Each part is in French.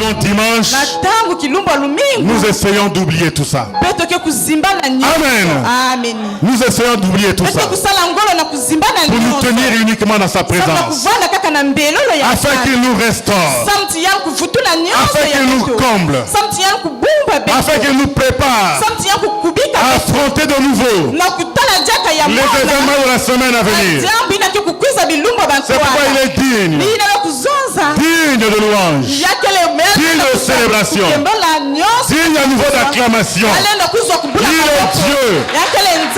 arrivons dimanche, nous essayons d'oublier tout ça. Amen. Nous essayons d'oublier tout ça. Pour nous tenir uniquement dans sa présence. Afin qu'il nous restaure. Afin qu'il nous comble. Afin qu'il nous prépare à affronter de nouveau les événements de la semaine à venir. C'est pourquoi il est digne de louange, digne de célébration, digne à nouveau d'acclamation. Il est Dieu.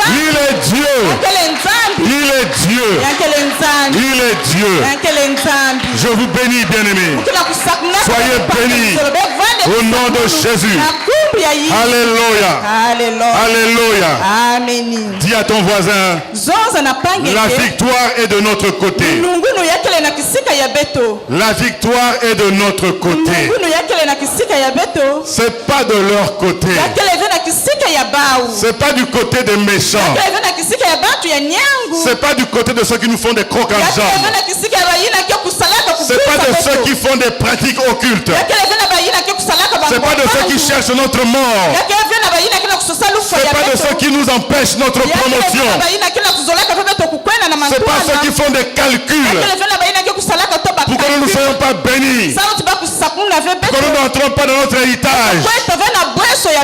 Il est Dieu. Il est Dieu. Il est Dieu. Je vous bénis, bien-aimés. Soyez bénis au nom de Jésus. Alléluia. Alléluia. Dis à ton voisin, la victoire est de notre côté. La victoire est de notre côté. C'est pas de leur côté. C'est pas du côté des méchants. C'est pas du côté de ceux qui nous font des crocs en jambes. C'est pas de ceux qui font des pratiques occultes. C'est pas de ceux qui cherchent notre mort. C'est pas de ceux qui nous empêchent notre promotion. C'est pas ceux qui font des calculs pour que nous ne soyons pas bénis, pour que nous n'entrons pas dans notre héritage.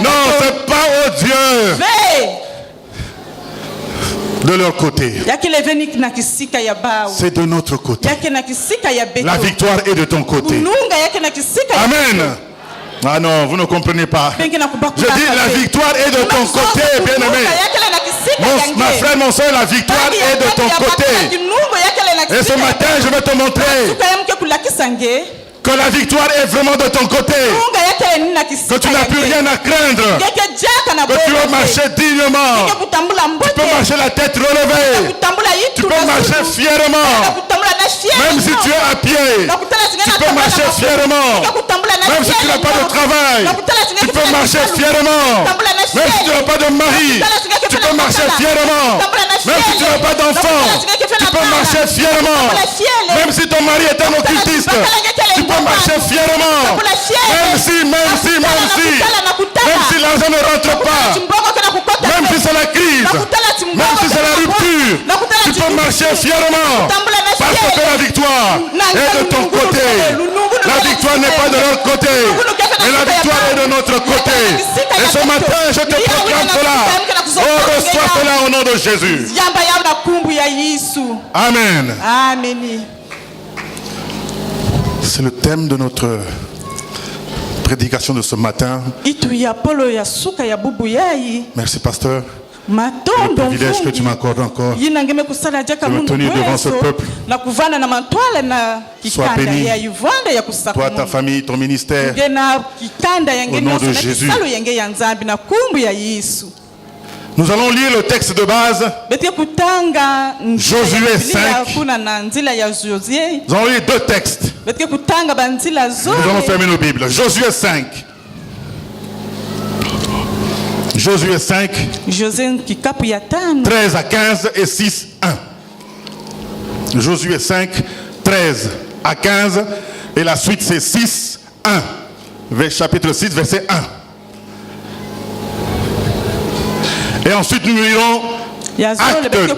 Non, c'est pas au Dieu de leur côté. C'est de notre côté. La victoire est de ton côté. Amen. Ah non, vous ne comprenez pas. Je dis la victoire est de ton côté, bien-aimé. Ma frère, mon soeur, la victoire est de ton côté. Et ce matin, je vais te montrer que la victoire est vraiment de ton côté. Que tu n'as plus rien à craindre. Que tu vas marcher dignement. Tu peux marcher la tête relevée. Tu peux marcher fièrement. Même si tu es à pied, tu peux marcher fièrement. Même si tu n'as pas de travail, tu peux marcher fièrement. Même si tu n'as pas de mari, tu peux marcher fièrement. Même si tu n'as pas d'enfant, tu peux marcher fièrement. Même si ton mari est un occultiste, tu peux marcher fièrement. Même si l'argent ne rentre pas, même si c'est la crise, même si c'est la rupture, tu peux marcher fièrement. Parce que la victoire est de ton côté. La victoire n'est pas de leur côté, mais la victoire est de notre côté. Et ce matin, je te proclame cela. Oh, reçois cela au nom de Jésus. Amen. C'est le thème de notre prédication de ce matin. Merci, pasteur. Le privilège que tu m'accordes encore de me tenir devant ce peuple. Sois béni, toi, ta famille, ton ministère, au nom de Jésus. Nous allons lire le texte de base, Josué 5. Nous allons lire deux textes. Nous allons fermer nos Bibles. Josué 5. Josué 5, 13 à 15 et 6, 1. Josué 5, 13 à 15 et la suite c'est 6, 1. Chapitre 6, verset 1. Et ensuite nous lirons Acte 12,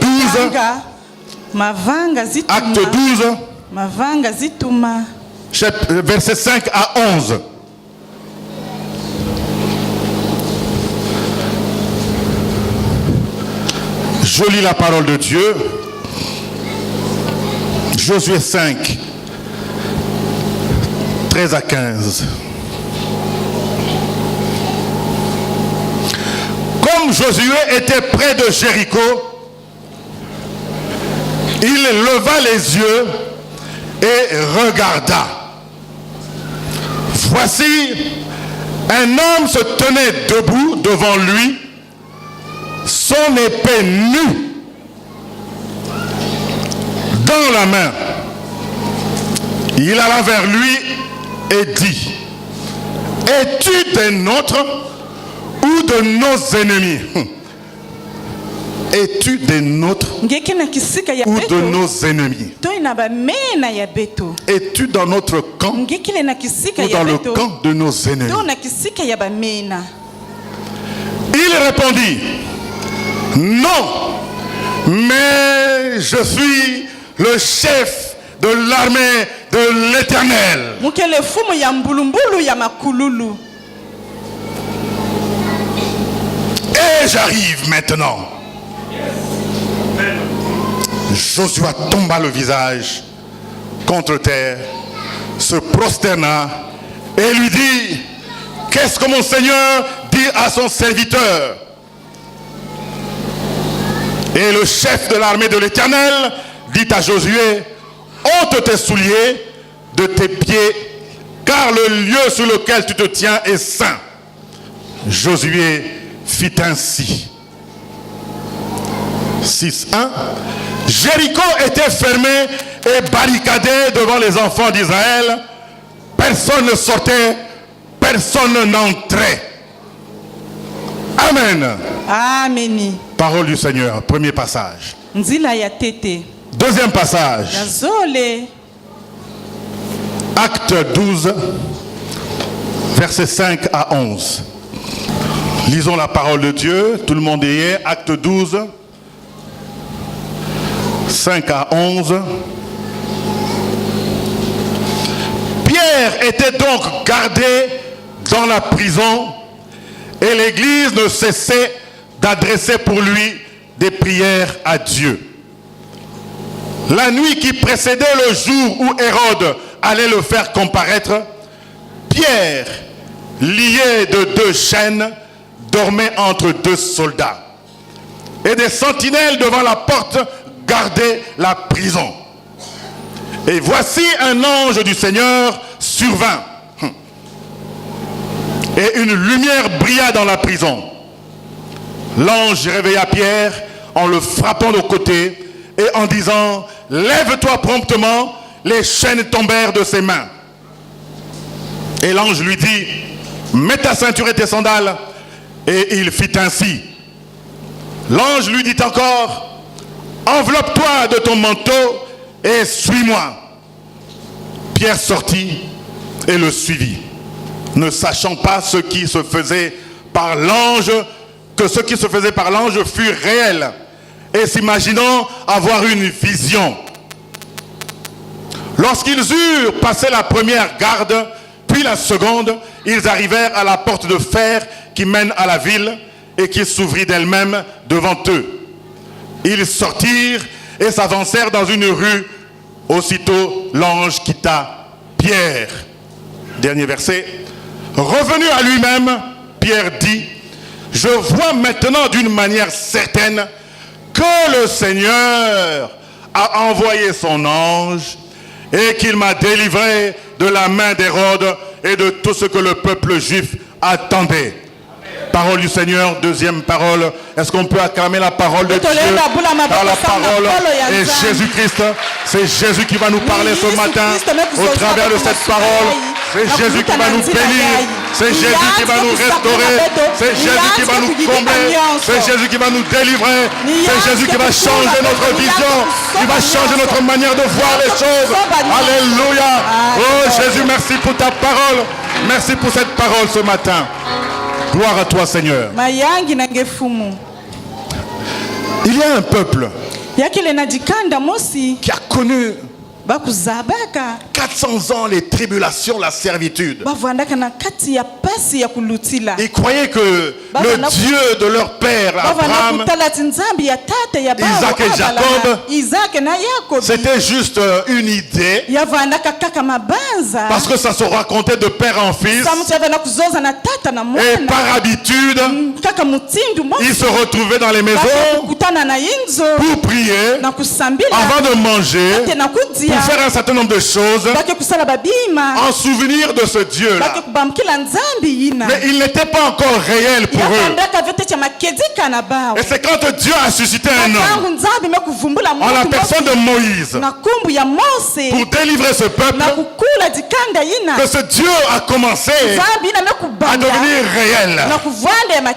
Acte 12, verset 5 à 11. Je lis la parole de Dieu. Josué 5, 13 à 15. Comme Josué était près de Jéricho, il leva les yeux et regarda. Voici, un homme se tenait debout devant lui, son épée nue dans la main. Il alla vers lui et dit: es-tu des nôtres ou de nos ennemis? Es-tu des nôtres ou de nos ennemis? Es-tu dans notre camp ou dans le camp de nos ennemis? Il répondit, non, mais je suis le chef de l'armée de l'Éternel. Et j'arrive maintenant. Josué tomba le visage contre terre, se prosterna et lui dit, qu'est-ce que mon Seigneur dit à son serviteur? Et le chef de l'armée de l'Éternel dit à Josué, ôte tes souliers de tes pieds, car le lieu sur lequel tu te tiens est saint. Josué fit ainsi. 6.1. Jéricho était fermé et barricadé devant les enfants d'Israël. Personne ne sortait, personne n'entrait. Amen. Amen. Parole du Seigneur, premier passage. Deuxième passage. Acte 12, versets 5 à 11. Lisons la parole de Dieu. Tout le monde y est. Acte 12, 5 à 11. Pierre était donc gardé dans la prison et l'Église ne cessait d'adresser pour lui des prières à Dieu. La nuit qui précédait le jour où Hérode allait le faire comparaître, Pierre, lié de 2 chaînes, dormait entre 2 soldats. Et des sentinelles devant la porte gardaient la prison. Et voici un ange du Seigneur survint. Et une lumière brilla dans la prison. L'ange réveilla Pierre en le frappant au côté et en disant, lève-toi promptement. Les chaînes tombèrent de ses mains. Et l'ange lui dit, mets ta ceinture et tes sandales. Et il fit ainsi. L'ange lui dit encore, enveloppe-toi de ton manteau et suis-moi. Pierre sortit et le suivit, ne sachant pas ce qui se faisait par l'ange, que ce qui se faisait par l'ange fut réel, et s'imaginant avoir une vision. Lorsqu'ils eurent passé la première garde, puis la seconde, ils arrivèrent à la porte de fer qui mène à la ville et qui s'ouvrit d'elle-même devant eux. Ils sortirent et s'avancèrent dans une rue. Aussitôt, l'ange quitta Pierre. Dernier verset. Revenu à lui-même, Pierre dit, je vois maintenant d'une manière certaine que le Seigneur a envoyé son ange et qu'il m'a délivré de la main d'Hérode et de tout ce que le peuple juif attendait. Parole du Seigneur, deuxième parole. Est-ce qu'on peut acclamer la parole de Dieu? Car la parole est Jésus-Christ. C'est Jésus qui va nous parler ce matin au travers de cette parole. C'est Jésus qui va nous bénir. C'est Jésus qui va nous restaurer. C'est Jésus qui va nous combler. C'est Jésus qui va nous délivrer. C'est Jésus qui va changer notre vision. Qui va changer notre manière de voir les choses. Alléluia. Oh Jésus, merci pour ta parole. Merci pour cette parole ce matin. Gloire à toi, Seigneur. Il y a un peuple qui a connu 400 ans les tribulations, la servitude. Ils croyaient que le Dieu de leur père, Abraham, Isaac et Jacob, c'était juste une idée. Parce que ça se racontait de père en fils. Et par habitude, ils se retrouvaient dans les maisons pour prier, avant de manger, pour faire un certain nombre de choses. en souvenir de ce Dieu-là. Mais il n'était pas encore réel pour eux. Et c'est quand Dieu a suscité un homme, en la personne de Moïse, pour délivrer ce peuple, que ce Dieu a commencé à devenir réel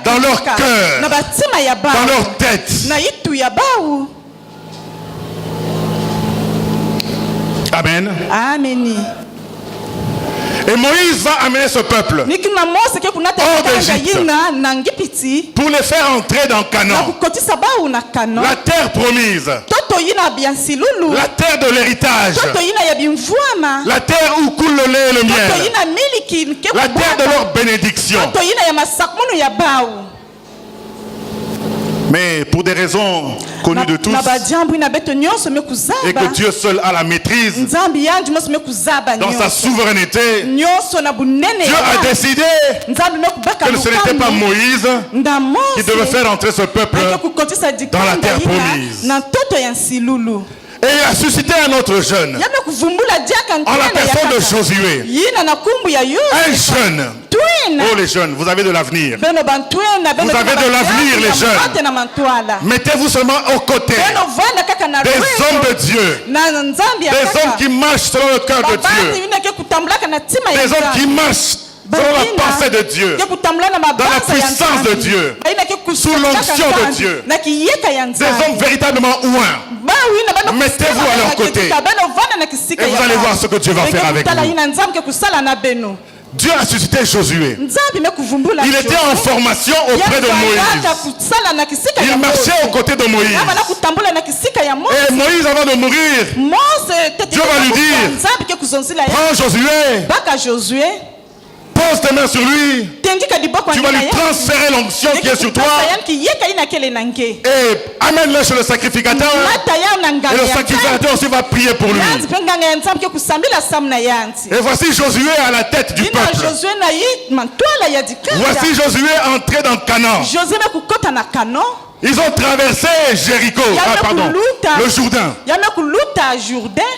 dans leur cœur, dans leur tête. Amen. Amen. Et Moïse va amener ce peuple hors d'Égypte pour les faire entrer dans Canaan, la terre promise, la terre de l'héritage, la terre où coule le lait et le miel, la terre de leur bénédiction. Mais pour des raisons connues de tous, et que Dieu seul a la maîtrise, dans sa souveraineté, Dieu a décidé que ce n'était pas Moïse qui devait faire entrer ce peuple dans la terre promise. Et il a suscité un autre jeune, en la personne de Josué. Un jeune. Oh les jeunes, vous avez de l'avenir. Vous avez de l'avenir les jeunes. Mettez-vous seulement aux côtés des hommes de Dieu. Des hommes qui marchent selon le cœur de Dieu. Des hommes qui marchent selon la pensée de Dieu, dans la puissance de Dieu, sous l'onction de Dieu. Des hommes véritablement ouins. Mettez-vous à leur côté et vous allez voir ce que Dieu va faire avec vous. Dieu a suscité Josué. Il était en formation auprès de Moïse. Il marchait aux côtés de Moïse. Et Moïse, avant de mourir, Dieu va lui dire: prends Josué, pose tes mains sur lui. Tu vas lui transférer l'onction qui est sur toi. Et amène-le chez le sacrificateur. Et le sacrificateur aussi va prier pour lui. Et voici Josué à la tête du peuple. Voici Josué entré dans Canaan. Ils ont traversé Jéricho, le Jourdain.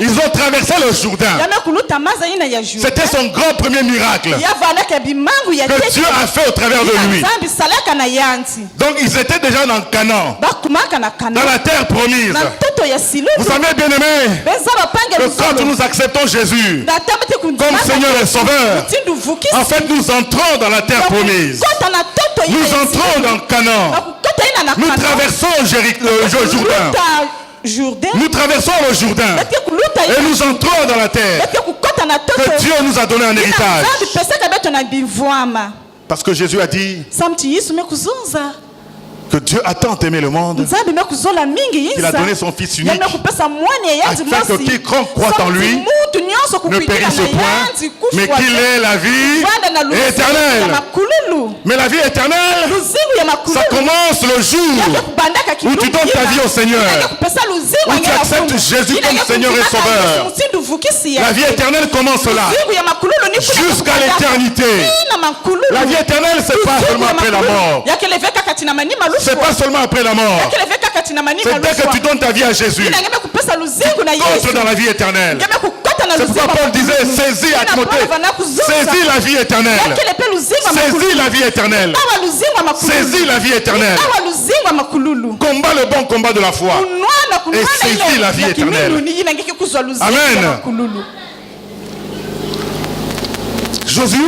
Ils ont traversé le Jourdain. C'était son grand premier miracle que Dieu a fait au travers de lui. Donc ils étaient déjà dans Canaan, dans la terre promise. Vous savez, bien aimés, que quand nous acceptons Jésus comme Seigneur et Sauveur, en fait nous entrons dans la terre promise. Nous entrons dans Canaan. Nous traversons le Jourdain. Nous traversons le Jourdain et nous entrons dans la terre que Dieu nous a donné en héritage. Parce que Jésus a dit que Dieu a tant aimé le monde qu'il a donné son Fils unique afin que quiconque croit en lui ne périsse point, mais qu'il ait la vie éternelle. Mais la vie éternelle, ça commence le jour où tu donnes ta vie au Seigneur, où tu acceptes Jésus comme Seigneur et Sauveur. La vie éternelle commence là, jusqu'à l'éternité. La vie éternelle, c'est pas seulement après la mort. C'est pas seulement après la mort. C'est dès que tu donnes ta vie à Jésus, tu entres dans la vie éternelle. C'est pourquoi Paul disait: saisis à Timothée, saisis la vie éternelle. Saisis la vie éternelle. Saisis la vie éternelle. Combat le bon combat de la foi et saisis la vie éternelle. Amen. Josué,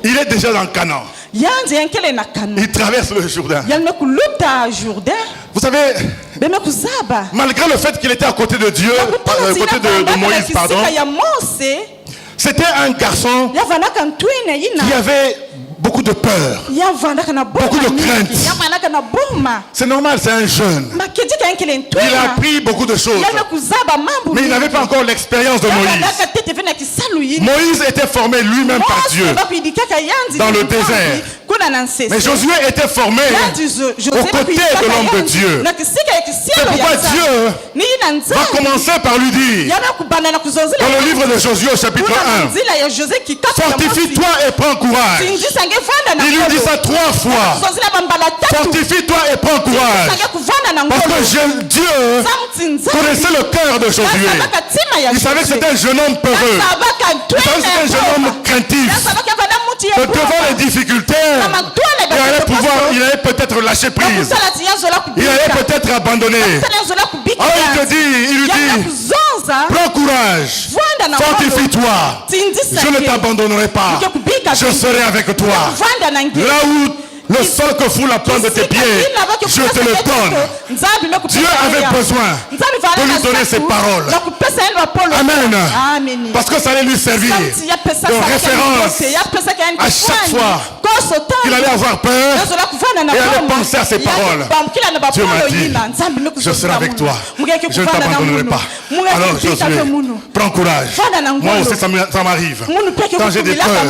il est déjà dans Canaan. Il traverse le Jourdain. Vous savez, malgré le fait qu'il était à côté de Dieu, à côté de Moïse, pardon, c'était un garçon qui avait beaucoup de peur, beaucoup de crainte. C'est normal, c'est un jeune. Il a appris beaucoup de choses, mais il n'avait pas encore l'expérience de Moïse. Moïse était formé lui-même par Dieu dans le désert. Mais Josué était formé aux côtés de l'homme de Dieu. C'est pourquoi Dieu va commencer par lui dire, dans le livre de Josué au chapitre 1, fortifie-toi et prends courage. Il lui dit ça 3 fois. Fortifie-toi et prends courage. Parce que Dieu connaissait le cœur de Josué. Il savait que c'était un jeune homme peureux. Il savait que c'était un jeune homme craintif. Que devant les difficultés, il allait peut-être lâcher prise. Il allait peut-être abandonner. Alors il lui dit, prends courage, fortifie-toi. Je ne t'abandonnerai pas. Je serai avec toi. Là où le sol que fout la plante de tes pieds, je te le donne. Dieu avait besoin de lui donner ses paroles. Amen. Parce que ça allait lui servir de référence à chaque fois qu'il allait avoir peur et allait penser à ses paroles. Dieu m'a dit, je serai avec toi. Je ne t'abandonnerai pas. Alors Josué, prends courage. Moi aussi ça m'arrive. Quand j'ai des peurs,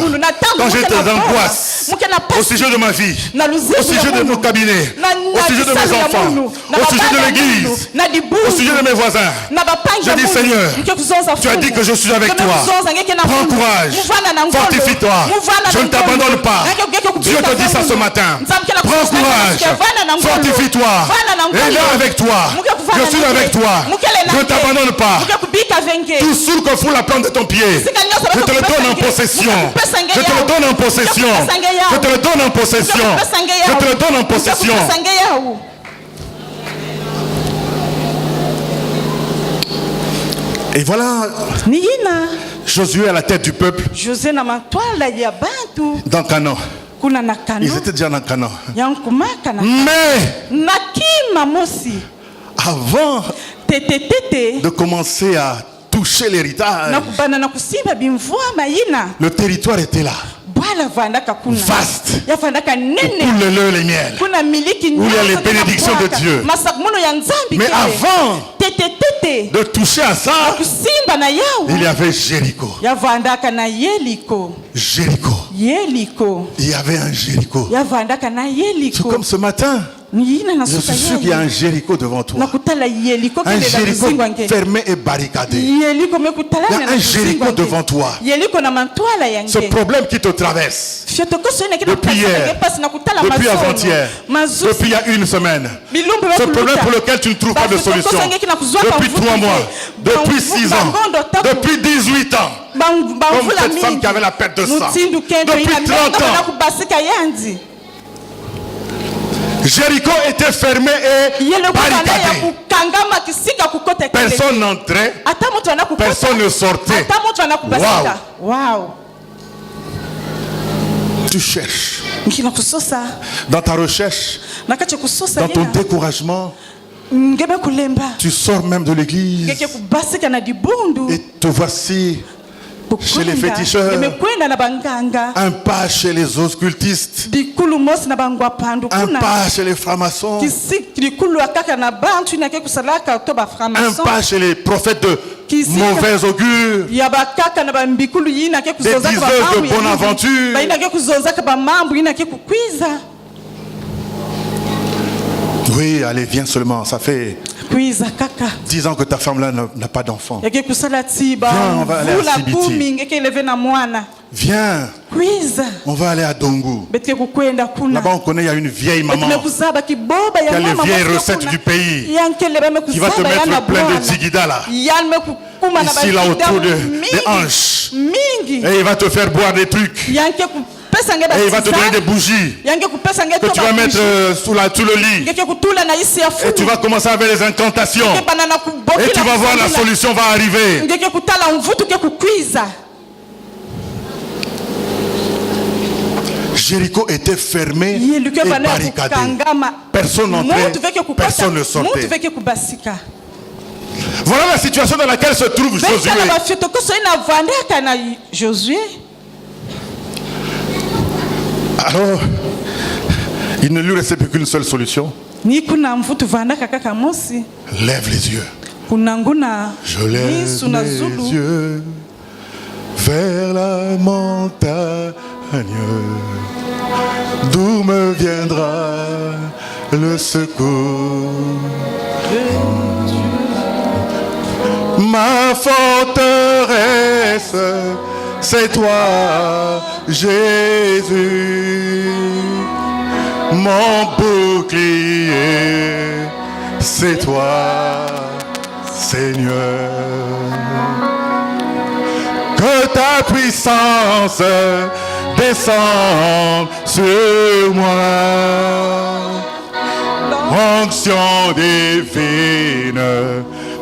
quand j'ai des angoisses au sujet de ma vie, au sujet de mon cabinet, au sujet de mes enfants, au sujet de l'église, au sujet de mes voisins, je dis Seigneur, tu as dit que je suis avec toi. Prends courage, fortifie-toi, je ne t'abandonne pas. Dieu te dit ça ce matin. Prends courage, fortifie-toi, et là avec toi, je suis avec toi, je ne t'abandonne pas. Tout sous que fout la plante de ton pied, je te le donne en possession. Je te le donne en possession. Je te le donne en possession. Je te le donne en possession. Et voilà Josué à la tête du peuple dans Canaan. Ils étaient déjà dans Canaan. Mais avant de commencer à toucher l'héritage, le territoire était là. Vaste, où coule le lait et les miel, où il y a les bénédictions de Dieu. Mais avant de toucher à ça, il y avait Jéricho. Jéricho. Il y avait un Jéricho. C'est comme ce matin. Je suis sûr qu'il y a un Jéricho devant toi. Un Jéricho fermé et barricadé. Il y a un Jéricho devant toi. Ce problème qui te traverse depuis hier, depuis avant-hier, depuis il y a une semaine. Ce problème pour lequel tu ne trouves pas de solution. Depuis 3 mois, depuis 6 ans, depuis 18 ans. Comme cette femme qui avait la perte de sang. Depuis 30 ans. Jéricho était fermé et barricadé. Personne n'entrait, personne ne sortait. Wow. Tu cherches. Dans ta recherche, dans ton découragement, tu sors même de l'église et te voici chez les féticheurs, un pas chez les occultistes, un pas chez les francs-maçons, un pas chez les prophètes de mauvais augure, des diseurs de bonne aventure. Oui, allez, viens seulement, ça fait 10 ans que ta femme là n'a pas d'enfant. Viens, on va aller à Sibiti. Viens, on va aller à Dongo. Là-bas on connaît, il y a une vieille maman qui a les vieilles recettes du pays, qui va te mettre plein de tigida là, ici là autour des hanches, et il va te faire boire des trucs. Et il va te donner des bougies que tu vas mettre sous le lit. Et tu vas commencer avec les incantations. Et tu vas voir, la solution va arriver. Jéricho était fermé et barricadé. Personne n'entrait, personne ne sortait. Voilà la situation dans laquelle se trouve Josué. Alors, il ne lui restait plus qu'une seule solution. Lève les yeux. Je lève les yeux vers la montagne. D'où me viendra le secours? Ma forteresse, c'est toi, Jésus. Mon bouclier, c'est toi, Seigneur. Que ta puissance descende sur moi. Onction divine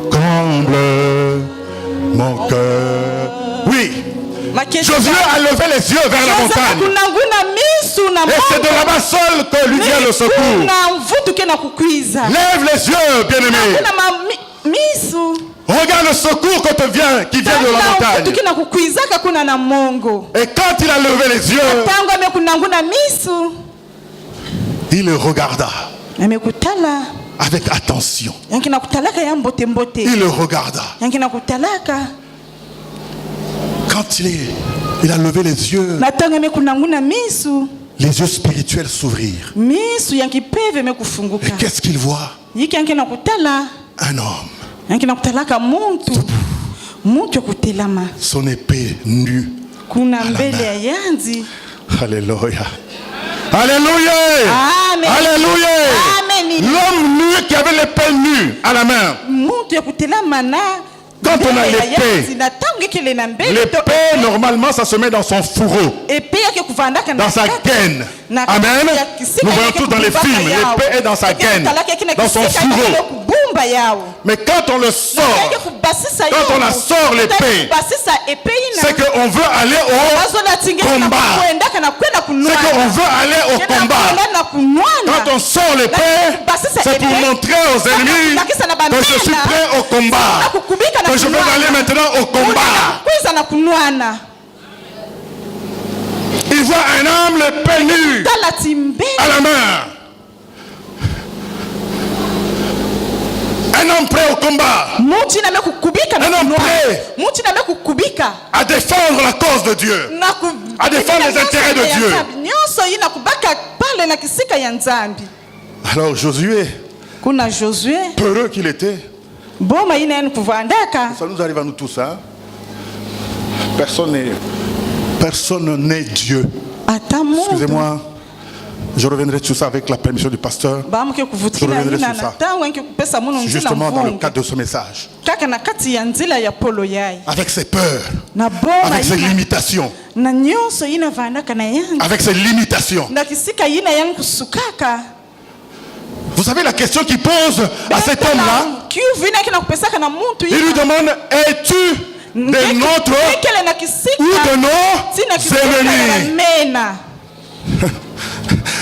comble mon cœur. Oui. Josué a levé les yeux vers la montagne. Et c'est de là-bas seul que lui vient le secours. Lève les yeux, bien-aimé. Regarde le secours qui vient de la montagne. Et quand il a levé les yeux, il le regarda avec attention. Il le regarda. Quand il a levé les yeux, les yeux spirituels s'ouvrirent. Et qu'est-ce qu'il voit? Un homme. Son épée nue. Alléluia. Alléluia. Alléluia. L'homme nu qui avait l'épée nue à la main. Quand on a l'épée, normalement, ça se met dans son fourreau, dans sa gaine. Amen. Nous voyons tout dans les films. L'épée est dans sa gaine, dans son fourreau. Mais quand on le sort, quand on la sort l'épée, c'est qu'on veut aller au combat. C'est qu'on veut aller au combat. Quand on sort l'épée, c'est pour montrer aux ennemis que je suis prêt au combat. Que je veux aller maintenant au combat. Il voit un homme l'épée nue à la main. Un homme prêt au combat. Un homme prêt à défendre la cause de Dieu, à défendre les intérêts de Dieu. Alors Josué, peureux qu'il était, ça nous arrive à nous tous, hein? Personne n'est Dieu. Excusez-moi. Je reviendrai sur ça avec la permission du pasteur. Je reviendrai sur ça. Justement dans le cadre de ce message. Avec ses peurs. Avec ses limitations. Avec ses limitations. Vous savez la question qu'il pose à cet homme-là? Il lui demande, es-tu de notre ou de nos ennemis?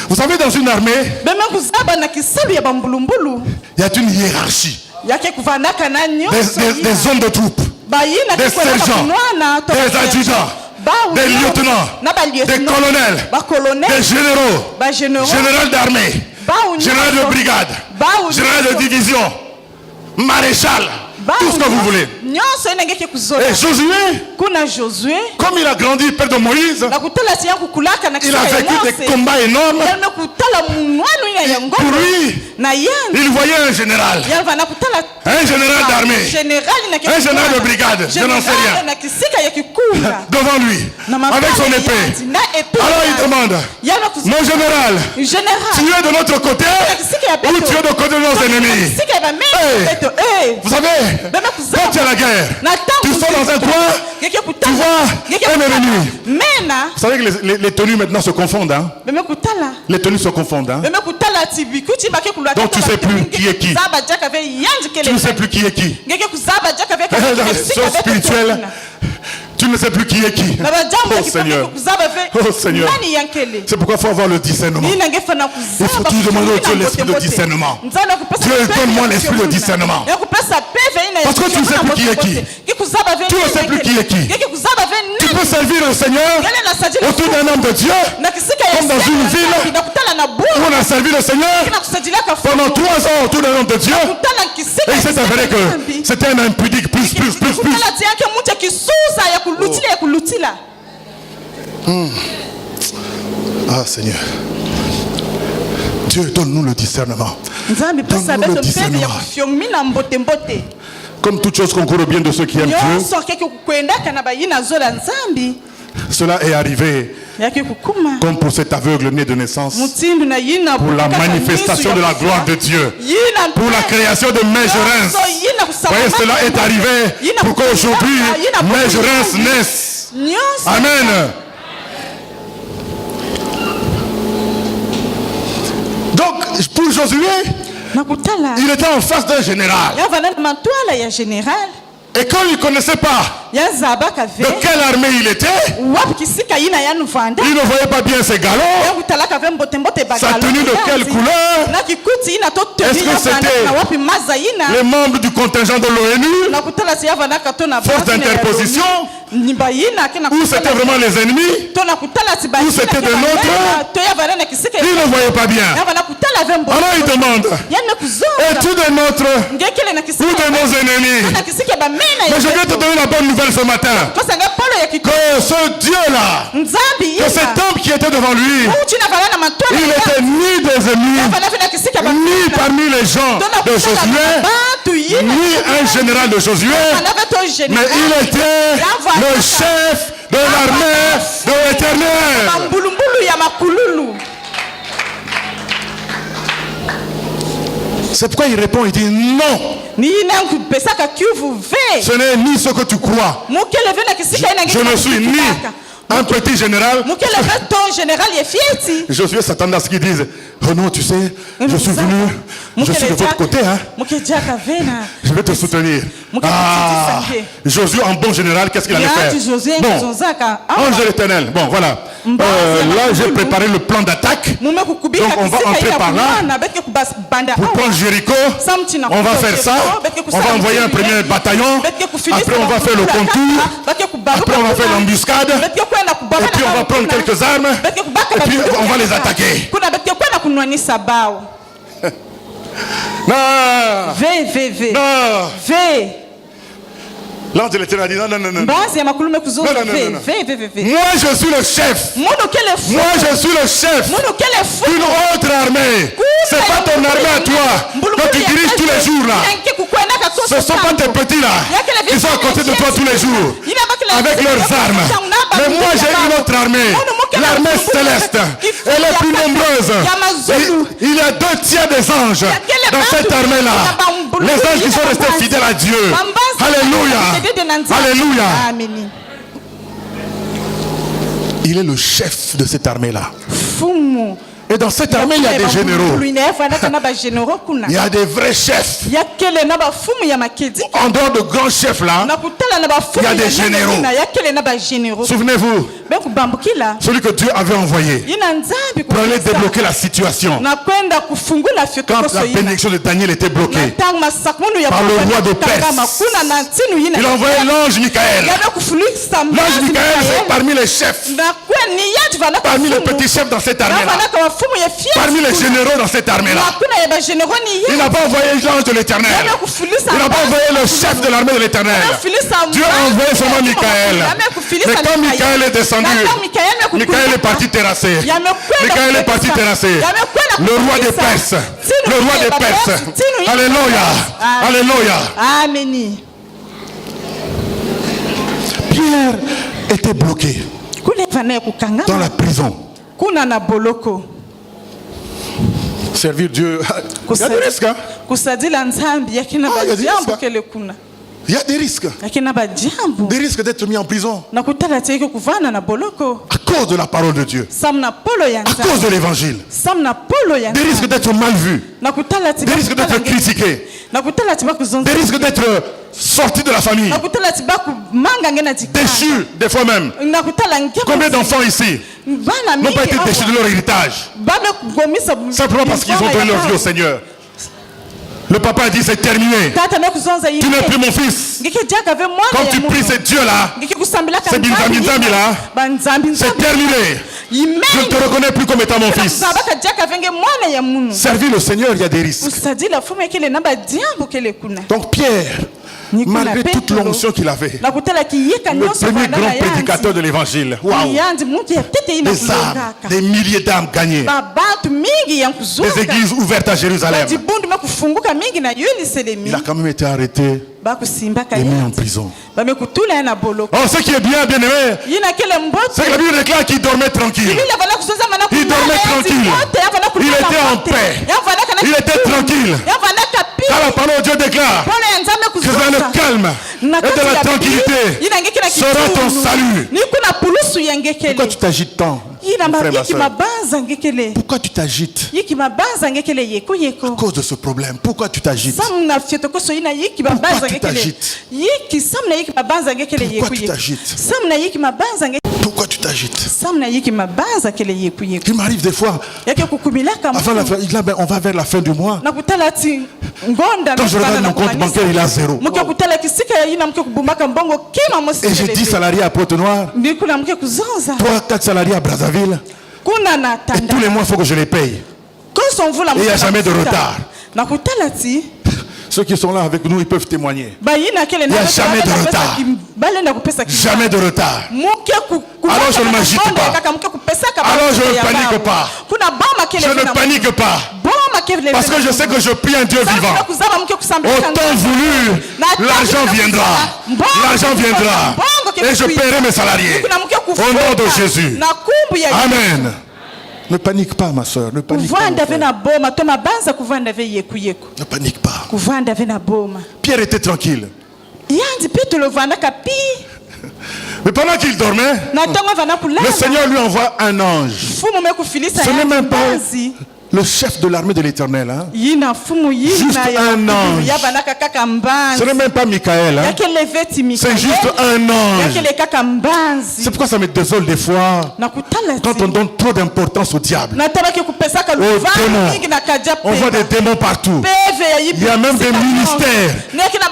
Vous savez, dans une armée, il y a une hiérarchie. Des hommes de troupes, des sergents, des adjudants, des lieutenants, des colonels, des généraux, général d'armée, général de brigade, général de division, maréchal, tout ce que vous voulez. Et Josué, comme il a grandi près de Moïse, il a vécu des combats énormes. Pour lui, il voyait un général d'armée, un général de brigade, je n'en sais rien, devant lui, avec son épée. Alors il demande, mon général, tu es de notre côté ou tu es de côté de nos ennemis? Vous savez, quand il y a la guerre, tu sors dans un coin, tu vois un ennemi. Vous savez que les tenues maintenant se confondent, hein? Les tenues se confondent, hein? Donc tu ne sais plus qui est qui. Tu ne sais plus qui est qui. Dans les choses spirituelles, tu ne sais plus qui est qui. Oh Seigneur. Oh Seigneur. C'est pourquoi il faut avoir le discernement. Il faut toujours demander au Dieu l'esprit de discernement. Dieu, donne-moi l'esprit de discernement. Parce que tu ne sais plus qui est qui. Tu ne sais plus qui est qui. Tu peux servir le Seigneur autour d'un homme de Dieu, comme dans une ville où on a servi le Seigneur pendant 3 ans autour d'un homme de Dieu. Et il s'est avéré que c'était un impudique plus. Ah Seigneur. Dieu, donne-nous le discernement. Donne-nous le discernement. Comme toute chose concourt au bien de ceux qui aiment Dieu. Cela est arrivé comme pour cet aveugle né de naissance, pour la manifestation de la gloire de Dieu, pour la création de Majerins. Voyez, cela est arrivé pour qu'aujourd'hui Majerins naisse. Amen. Donc pour Josué, il était en face d'un général. Et quand il ne connaissait pas de quelle armée il était, il ne voyait pas bien ses galons, sa tenue de quelle couleur. Est-ce que c'était les membres du contingent de l'ONU, force d'interposition, ou c'était vraiment les ennemis, ou c'était de nôtres? Il ne voyait pas bien. Alors il demande, es-tu de nôtres ou de nos ennemis? Mais je viens te donner la bonne nouvelle ce matin, que ce Dieu-là, que cet homme qui était devant lui, il n'était ni des ennemis, ni parmi les gens de Josué, ni un général de Josué, mais il était le chef de l'armée de l'Éternel. C'est pourquoi il répond, il dit non. Ce n'est ni ce que tu crois. Je ne suis ni un petit général. Josué s'attendait à ce qu'ils disent, oh non, tu sais, je suis venu, je suis de votre côté, hein. Je vais te soutenir. Ah, Josué en bon général, qu'est-ce qu'il allait faire? Bon, ange de l'Éternel. Bon, voilà. Là, j'ai préparé le plan d'attaque. Donc, on va entrer par là. Pour prendre Jéricho, on va faire ça. On va envoyer un premier bataillon. Après, on va faire le contour. Après, on va faire l'embuscade. Et puis, on va prendre quelques armes. Et puis, on va les attaquer. Non. L'ange de l'Éternel a dit non. Moi je suis le chef. Moi je suis le chef d'une autre armée. C'est pas ton armée à toi que tu diriges tous les jours là. Ce ne sont pas tes petits là qui sont à côté de toi tous les jours avec leurs armes. Mais moi j'ai une autre armée, l'armée céleste. Elle est plus nombreuse. Il y a 2 tiers des anges dans cette armée là. Les anges qui sont restés fidèles à Dieu. Alléluia. Alléluia. Il est le chef de cette armée là. Et dans cette armée, il y a des généraux. Il y a des vrais chefs. En dehors de grands chefs là, il y a des généraux. Souvenez-vous, celui que Dieu avait envoyé pour aller débloquer la situation. Quand la bénédiction de Daniel était bloquée par le roi de Perse, il a envoyé l'ange Michael. L'ange Michael est parmi les chefs, parmi les petits chefs dans cette armée là. Parmi les généraux dans cette armée-là. Il n'a pas envoyé l'ange de l'Éternel. Il n'a pas envoyé le chef de l'armée de l'Éternel. Dieu a envoyé seulement Michael. Mais quand Michael est descendu, Michael est parti terrasser. Michael est parti terrasser. Le roi des Perses. Le roi des Perses. Alléluia. Alléluia. Amen. Pierre était bloqué dans la prison. Servir Dieu. Il y a des risques. Hein? Il y a des risques. Des risques d'être mis en prison. À cause de la parole de Dieu. À cause de l'évangile. Des risques d'être mal vus. Des risques d'être critiqués. Des risques d'être sortis de la famille. Déchus, des fois même. Combien d'enfants ici n'ont pas été déchus de leur héritage? Simplement parce qu'ils ont donné leur vie au Seigneur. Le papa a dit c'est terminé. Tu n'es plus mon fils. Quand tu pries ce Dieu là, c'est Binzambi là, c'est terminé. Je ne te reconnais plus comme étant mon fils. Servir le Seigneur, il y a des risques. Donc Pierre Malgré toute l'onction qu'il avait. Le premier grand prédicateur de l'évangile. Wow. Des âmes, des milliers d'âmes gagnées. Des églises ouvertes à Jérusalem. Il a quand même été arrêté et mis en prison. Oh, ce qui est bien aimé, c'est que la Bible déclare qu'il dormait tranquille. Il dormait tranquille. Il était en paix. Il était tranquille. Car la parole de Dieu déclare que dans le calme et dans la tranquillité sera ton salut. Pourquoi tu t'agites tant? Pourquoi tu t'agites? À cause de ce problème. Pourquoi tu t'agites? Pourquoi tu t'agites? Pourquoi tu t'agites? Pourquoi tu t'agites? Il m'arrive des fois, avant la fin, on va vers la fin du mois. Quand je regarde mon compte bancaire, il a 0. Et j'ai 10 salariés à Pointe-Noire, 3-4 salariés à Brazzaville. Et tous les mois, il faut que je les paye. Et il n'y a jamais de retard. Ceux qui sont là avec nous, ils peuvent témoigner. Il n'y a jamais de retard. Jamais de retard. Alors je ne m'agite pas. Alors je ne panique pas. Je ne panique pas. Parce que je sais que je prie un Dieu vivant. Au temps voulu, l'argent viendra. L'argent viendra. Et je paierai mes salariés. Au nom de Jésus. Amen. Ne panique pas, ma soeur. Ne panique pas. Ne panique pas. Pierre était tranquille. Mais pendant qu'il dormait, le Seigneur lui envoie un ange. Ce n'est même pas le chef de l'armée de l'Éternel. Hein? Juste un ange. Ce n'est même pas Michael. Hein? C'est juste un ange. C'est pourquoi ça me désole des fois quand on donne trop d'importance au diable. Aux démons. On voit des démons partout. Il y a même des ministères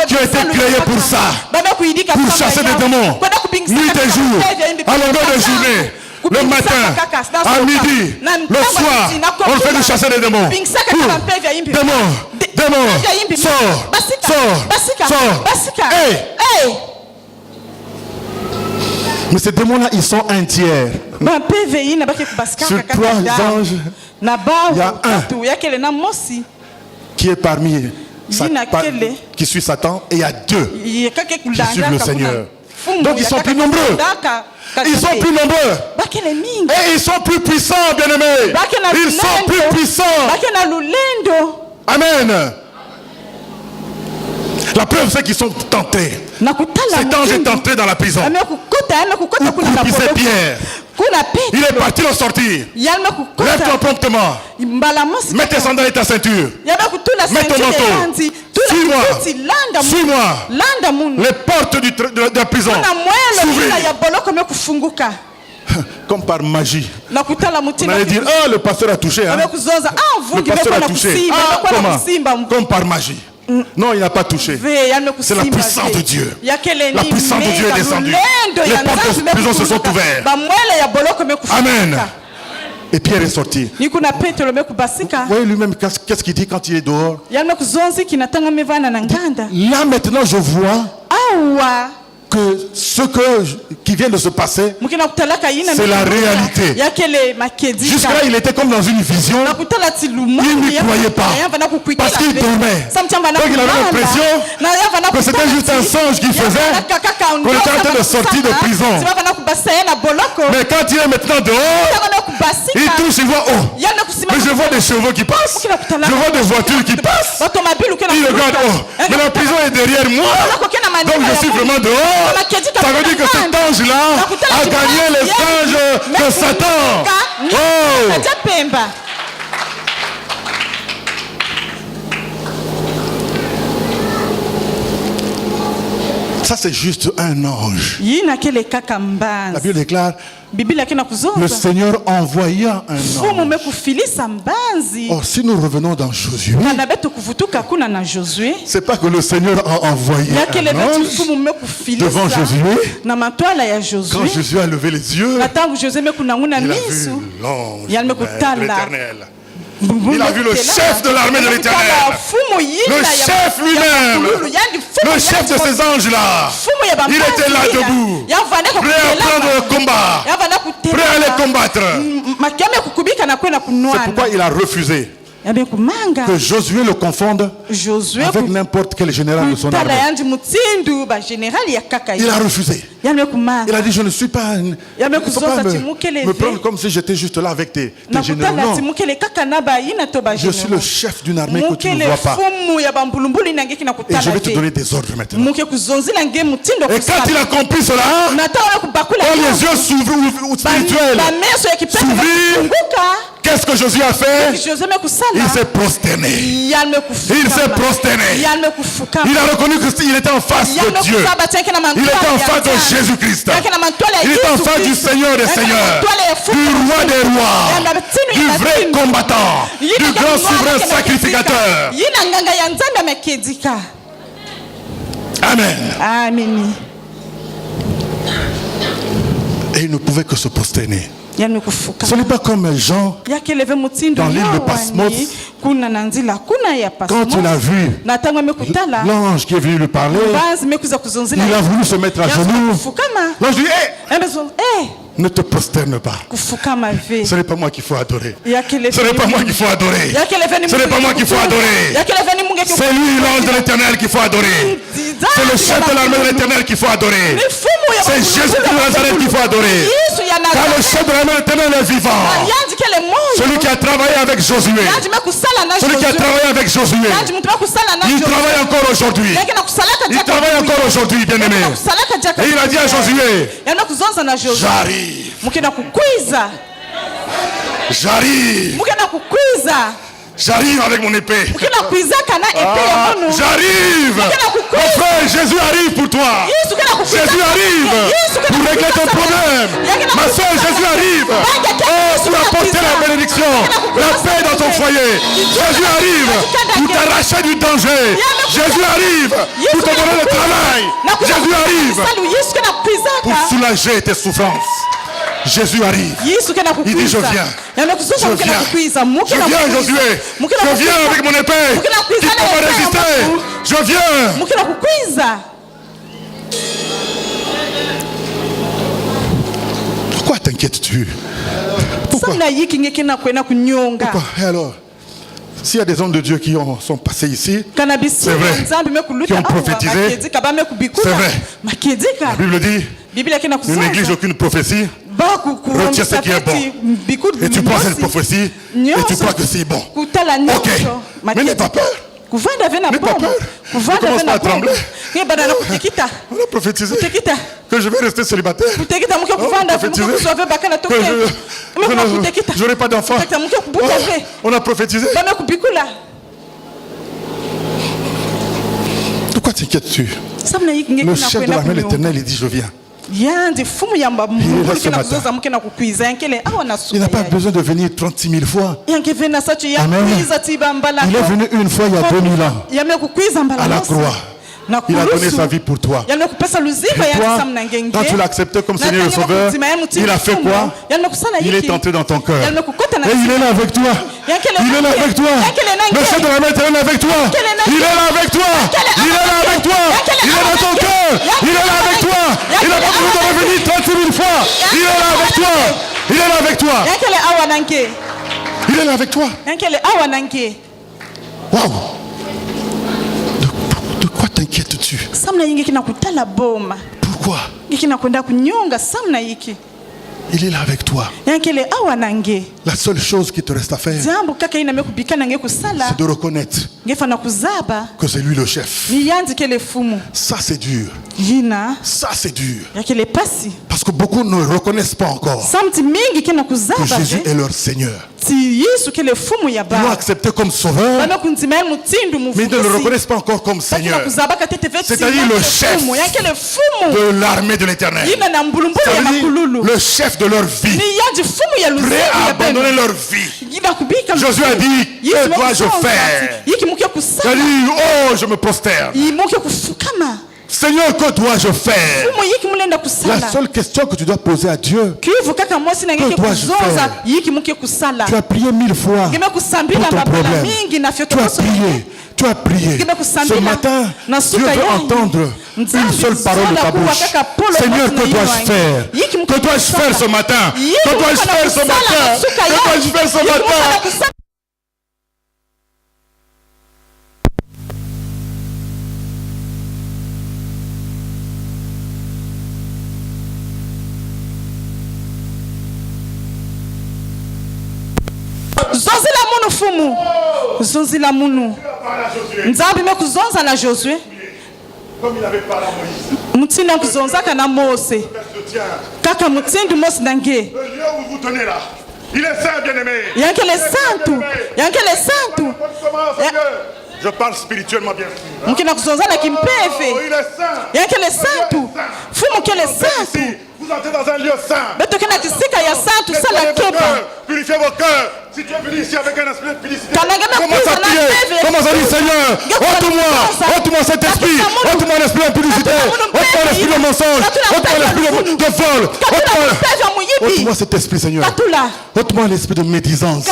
qui ont été créés pour ça. Pour chasser des démons. Nuit et jour. À longueur de journée. Le matin, à midi, le soir, on fait de chasser des démons. Démons, sors. Hey. Mais ces démons-là, ils sont un tiers. Sur 3 anges, il y a un qui est parmi qui suit Satan, et il y a 2 qui suivent le Seigneur. Donc ils sont plus nombreux. Ils sont plus nombreux. Et ils sont plus puissants, bien-aimés. Ils sont plus puissants. Amen. La preuve, c'est qu'ils sont tentés. Cet ange est entré dans la prison. Où pisait Pierre. Il est parti le sortir. Lève-toi promptement. Mets tes sandales et ta ceinture. Mets ton manteau. Suis-moi. Les portes de la prison s'ouvrirent. Comme par magie. On allait dire, oh, le pasteur a touché. Hein? Le pasteur a touché. Ah, comment? Comme par magie. Non, il n'a pas touché. C'est la puissance de Dieu. La puissance de Dieu est descendue. Les portes de prison se sont ouvertes. Amen. Et Pierre est sorti. Vous voyez lui-même, qu'est-ce qu'il dit quand il est dehors? Là maintenant je vois que ce qui vient de se passer, c'est la réalité. Jusque-là, il était comme dans une vision. Il n'y croyait pas. Parce qu'il dormait. Donc il avait l'impression que c'était juste un songe qu'il faisait, qu'on était en train de sortir de prison. Mais quand il est maintenant dehors, il touche, il voit, oh, mais je vois des chevaux qui passent. Je vois des voitures qui passent. Il regarde, oh, mais la prison est derrière moi. Donc je suis vraiment dehors. Ça veut dire que cet ange-là a gagné les anges de Satan. Oh. Ça c'est juste un ange. La Bible déclare le Seigneur envoya un ange. Or si nous revenons dans Josué, c'est pas que le Seigneur a envoyé un ange devant Josué. Quand Josué a levé les yeux, il a vu l'ange de l'Éternel. Il a vu le chef de l'armée de l'Éternel. Le chef lui-même. Le chef de ces anges-là. Il était là debout. Prêt à prendre le combat. Prêt à les combattre. C'est pourquoi il a refusé que Josué le confonde avec n'importe quel général de son armée. Il a refusé. Il a dit, je ne suis pas... Il ne faut pas me prendre comme si j'étais juste là avec tes généraux. Non. Je suis le chef d'une armée que tu ne vois pas. Et je vais te donner des ordres maintenant. Et quand il a compris cela, quand les yeux s'ouvrent spirituels, qu'est-ce que Josué a fait? Il s'est prosterné. Il s'est prosterné. Il a reconnu qu'il était en face de Dieu. Il était en face de Jésus-Christ. Il était en face du Seigneur des Seigneurs, du roi des rois, du vrai combattant, du grand souverain sacrificateur. Amen. Amen. Et il ne pouvait que se prosterner. Ce n'est pas comme Jean dans l'île de Patmos. Quand il a vu l'ange qui est venu lui parler, il a voulu se mettre à genoux. L'ange dit, hé, ne te prosterne pas. Ce n'est pas moi qu'il faut adorer. Ce n'est pas moi qu'il faut adorer. Ce n'est pas moi qu'il faut adorer. C'est lui, l'ange de l'Éternel, qu'il faut adorer. C'est le chef de l'armée de l'Éternel qu'il faut adorer. C'est Jésus de Nazareth qu'il faut adorer. Car le chef de l'armée de l'Éternel est vivant. Celui qui a travaillé avec Josué. Celui qui a travaillé avec Josué. Il travaille encore aujourd'hui. Il travaille encore aujourd'hui, bien-aimé. Et il a dit à Josué, j'arrive. J'arrive. J'arrive avec mon épée. J'arrive. Mon frère, Jésus arrive pour toi. Jésus arrive pour régler ton problème. Ma soeur, Jésus arrive. Oh, pour apporter la bénédiction, la paix dans ton foyer. Jésus arrive pour t'arracher du danger. Jésus arrive pour te donner le travail. Jésus arrive pour soulager tes souffrances. Jésus arrive. Il dit, je viens. Je viens, Josué. Je viens avec mon épée. Qui peut me résister? Je viens. Pourquoi t'inquiètes-tu? Pourquoi? Alors, s'il y a des hommes de Dieu qui sont passés ici, c'est vrai, qui ont prophétisé, c'est vrai. La Bible dit, ne néglige aucune prophétie. Retiens ce qui est bon. Et tu prends cette prophétie et tu crois que c'est bon. Ok. Mais n'aie pas peur. N'aie pas peur. Ne commence pas à trembler. On a prophétisé que je vais rester célibataire. On a prophétisé que je n'aurai pas d'enfant. On a prophétisé. Pourquoi t'inquiètes-tu? Le chef de l'armée de l'Éternel, il dit, je viens. Il n'a pas besoin de venir 36 000 fois. Amen. Il est venu une fois il y a 2000 ans à la croix. Il a donné sa vie pour toi. Et toi, quand tu l'as accepté comme Seigneur et Sauveur, il a fait quoi? Il est entré dans ton cœur. Et il est là avec toi. Il est là avec toi. Le chef de la main est avec toi. Il est là avec toi. Il est là avec toi. Il est dans ton cœur. Il est là avec toi. Il n'a pas besoin de revenir 36 000 fois. Il est là avec toi. Il est là avec toi. Il est là avec toi. Waouh. De quoi t'inquiètes-tu? Pourquoi? Il est là avec toi. La seule chose qui te reste à faire, c'est de reconnaître que c'est lui le chef. Ça c'est dur. Ça c'est dur. Parce que beaucoup ne reconnaissent pas encore que Jésus est leur Seigneur. Ils l'ont accepté comme sauveur, mais ils ne le reconnaissent pas encore comme Seigneur. C'est-à-dire le chef de l'armée de l'Éternel. C'est-à-dire le chef de leur vie, prêt à abandonner leur vie. Josué a dit, que dois-je faire? Il a dit, oh, je me prosterne. Seigneur, que dois-je faire? La seule question que tu dois poser à Dieu, que dois-je faire? Tu as prié 1000 fois pour ton problème. Tu as prié. Ce matin, Dieu veut entendre une seule parole de ta bouche. Seigneur, que dois-je faire? Que dois-je faire ce matin? Que dois-je faire ce matin? Que dois-je faire ce matin? Zonzila munu fumu. Zonzila munu. Nzambi mekuzonza na Josué. Comme il avait parlé à Moïse. Mutina kuzonza kana Mose. Kaka mutindi Mose nange. Le lieu où vous tenez là, il est saint, bien-aimé. Yankele santu. Yankele santu. Je parle spirituellement, bien sûr. Mukina kuzonza na kimpeve. Il est saint. Yankele santu. Fumu kele santu. Vous entrez dans un lieu saint. Purifiez vos cœurs. Si tu es venu ici avec un esprit de félicité, commence à prier. Commence à dire, Seigneur, ôte-moi cet esprit. Ôte-moi l'esprit d'impudicité. Ôte-moi l'esprit de mensonge. Ôte-moi l'esprit de vol. Ôte-moi cet esprit, Seigneur. Ôte-moi l'esprit de médisance.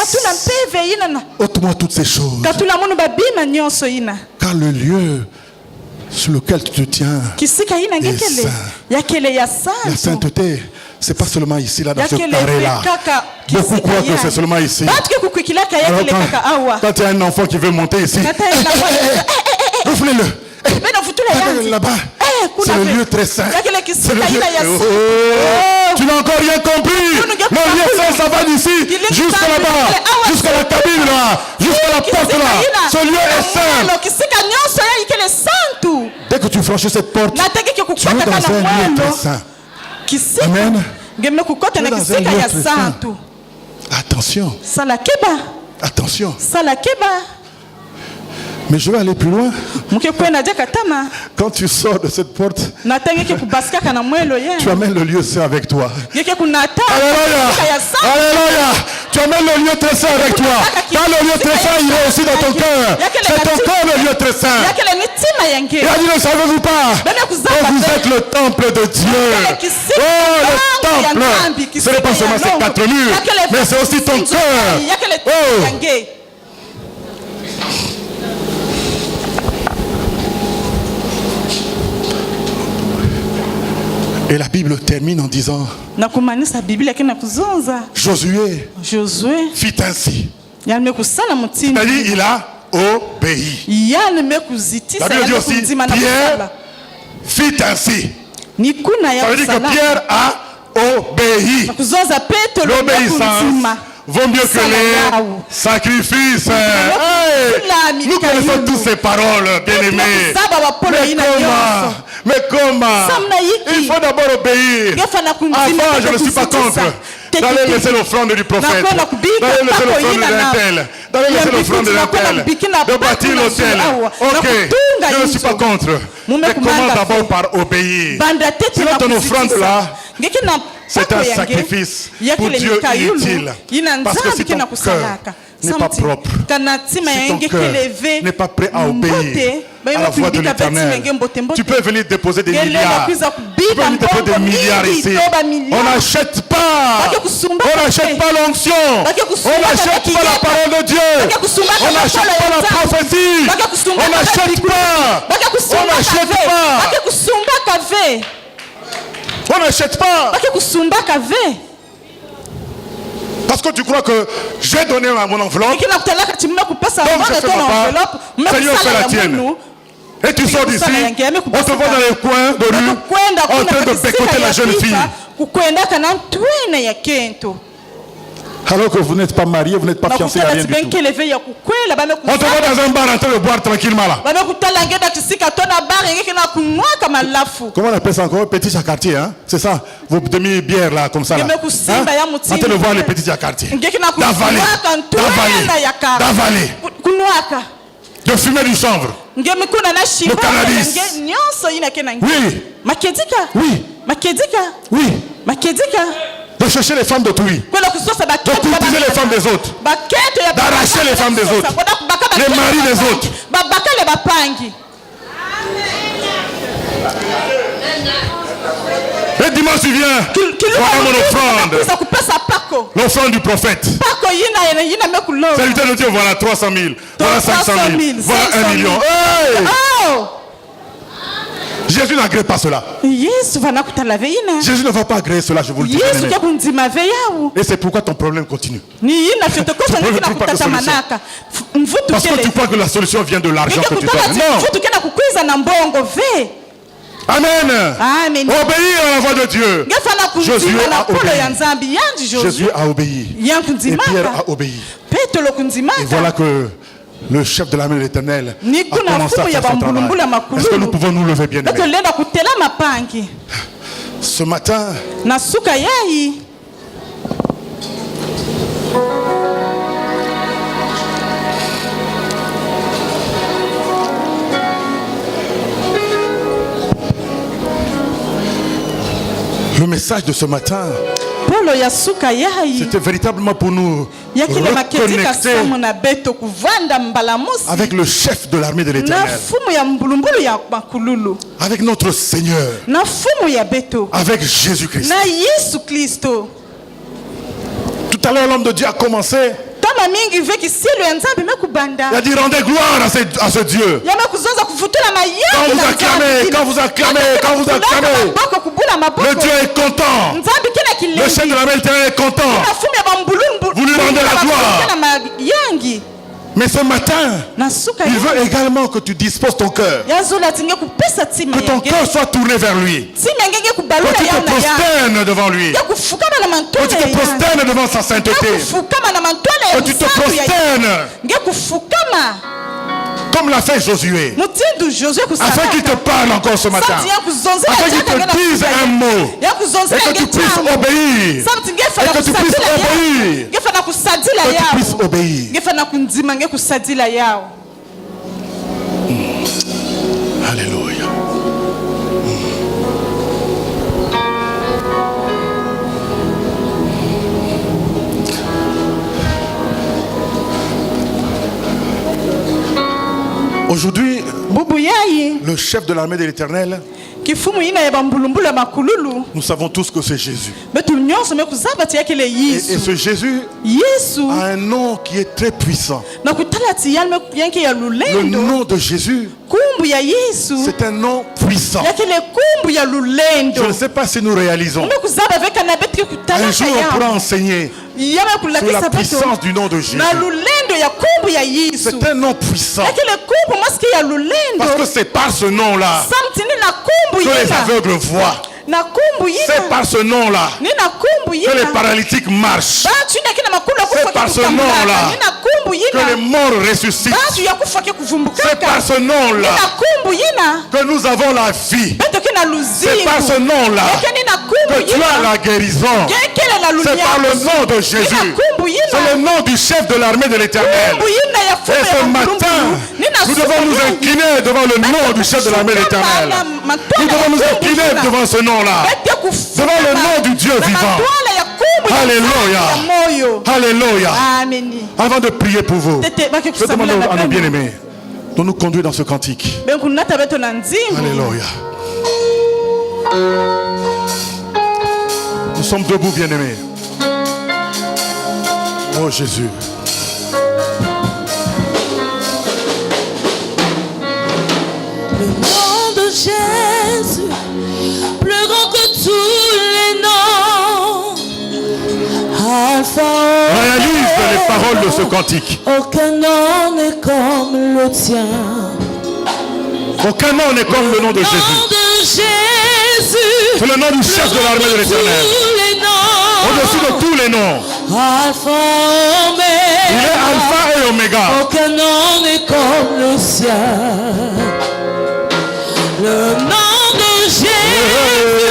Ôte-moi toutes ces choses. Car le lieu sur lequel tu te tiens est saint. La sainteté, c'est pas seulement ici, là, dans ce carré-là. Beaucoup croient que c'est seulement ici. Alors quand il y a un enfant qui veut monter ici, ouvre-le. Là-bas, c'est le lieu très saint. C'est le lieu... Tu n'as encore rien compris. Le lieu saint, ça va d'ici jusqu'à là-bas, jusqu'à la cabine là, jusqu'à la porte là. Ce lieu est saint. Dès que tu franchis cette porte, tu es dans un lieu très saint. Amen. Attention. Attention. Mais je vais aller plus loin. Quand tu sors de cette porte, tu amènes le lieu saint avec toi. Alléluia. Alléluia. Tu amènes le lieu très saint avec toi. Quand le lieu très saint, il est aussi dans ton cœur. C'est ton cœur le lieu très saint. Il a dit, ne savez-vous pas que vous êtes le temple de Dieu. Oh, le temple. Ce n'est pas seulement ces 4 murs, mais c'est aussi ton cœur. Oh. Et la Bible termine en disant Josué fit ainsi. C'est-à-dire il a obéi. La Bible dit aussi Pierre fit ainsi. Ça veut dire que Pierre a obéi. L'obéissance vaut mieux que les sacrifices. Hey, nous connaissons toutes ces paroles, bien-aimés. Mais comment? Il faut d'abord obéir. Avant, je ne suis pas contre d'aller laisser l'offrande du prophète, d'aller laisser l'offrande d'un tel, d'aller laisser l'offrande d'un tel, de bâtir l'autel. Ok, je ne suis pas contre. Mais comment d'abord par obéir? Sinon ton offrande là, c'est un sacrifice pour Dieu inutile. Parce que si ton cœur n'est pas propre, si ton cœur n'est pas prêt à obéir à la voix de l'Éternel, tu peux venir déposer des milliards. Tu peux venir déposer des milliards ici. On n'achète pas. On n'achète pas l'onction. On n'achète pas la parole de Dieu. On n'achète pas la prophétie. On n'achète pas. On n'achète pas. On n'achète pas. Parce que tu crois que j'ai donné mon enveloppe. Donc je fais ma part. Seigneur, fais la tienne. Et tu sors d'ici, on te voit dans les coins de rue en train de bécoter la jeune fille. Alors que vous n'êtes pas marié, vous n'êtes pas fiancé, à rien du tout. On te voit dans un bar en train de boire tranquillement là. Comment on appelle ça encore? Petit quartier, hein? C'est ça? Vos demi-bières là, comme ça là. Hein? En train de voir les petits quartiers. D'avaler. De fumer du chanvre. Le cannabis. Oui. De chercher les femmes d'autrui, de courtiser les femmes des autres, d'arracher les femmes des autres, les maris des autres. viens, voilà mon offrande. L'offrande du prophète. Serviteur de Dieu, voilà 300 000, voilà 500 000, voilà 1 million. Hey! Oh! Jésus n'agrée pas cela. Jésus ne va pas agréer cela, je vous le dis. Et c'est pourquoi ton problème continue. Parce que tu crois que la solution vient de l'argent que tu donnes. Non. Amen. Amen. Obéir à la voix de Dieu. Jésus a obéi. Jésus a obéi. Et Pierre a obéi. Et voilà que le chef de l'armée de l'Éternel a commencé à faire son travail. Est-ce que nous pouvons nous lever bien aimés? Ce matin, le message de ce matin, c'était véritablement pour nous reconnecter avec le chef de l'armée de l'Éternel, avec notre Seigneur, avec Jésus-Christ. Tout à l'heure, l'homme de Dieu a commencé. Il a dit rendez gloire à ce Dieu. Quand vous acclamez, le Dieu est content. Le chef de l'armée est content. Vous lui rendez la gloire. Mais ce matin, il veut également que tu disposes ton cœur. Que ton cœur soit tourné vers lui. Que tu te prosternes devant lui. Que tu te prosternes devant sa sainteté. Que tu te prosternes comme l'a fait Josué, afin qu'il te parle encore ce matin, afin qu'il te dise un mot, et que tu puisses obéir, et que tu puisses obéir, Alléluia. Aujourd'hui, le chef de l'armée de l'Éternel, nous savons tous que c'est Jésus. Et ce Jésus a un nom qui est très puissant. Le nom de Jésus, c'est un nom puissant. Je ne sais pas si nous réalisons. Un jour, on pourra enseigner sur la puissance du nom de Jésus. C'est un nom puissant. Parce que c'est par ce nom-là que les aveugles voient. C'est par ce nom-là que les paralytiques marchent. C'est par ce nom-là que les morts ressuscitent. C'est par ce nom-là que nous avons la vie. C'est par ce nom-là que tu as la guérison. C'est par le nom de Jésus. C'est le nom du chef de l'armée de l'Éternel. Et ce matin, nous devons nous incliner devant le nom du chef de l'armée de l'Éternel. Nous devons nous incliner devant ce nom-là, devant le nom du Dieu vivant. Alléluia. Alléluia. Avant de prier pour vous, je demande à nos bien-aimés de nous conduire dans ce cantique. Alléluia. Nous sommes debout, bien-aimés. Oh Jésus. Le nom de Jésus, plus grand que tous les noms. Alpha, réalise les paroles de ce cantique. Aucun nom n'est comme le tien. Aucun nom n'est comme le nom de Jésus. Le nom de Jésus, c'est le nom du chef de l'armée de l'Éternel. Au-dessus de tous les noms. Alpha, Oméga. Il est Alpha et Oméga. Aucun nom n'est comme le sien. Le nom de Jésus.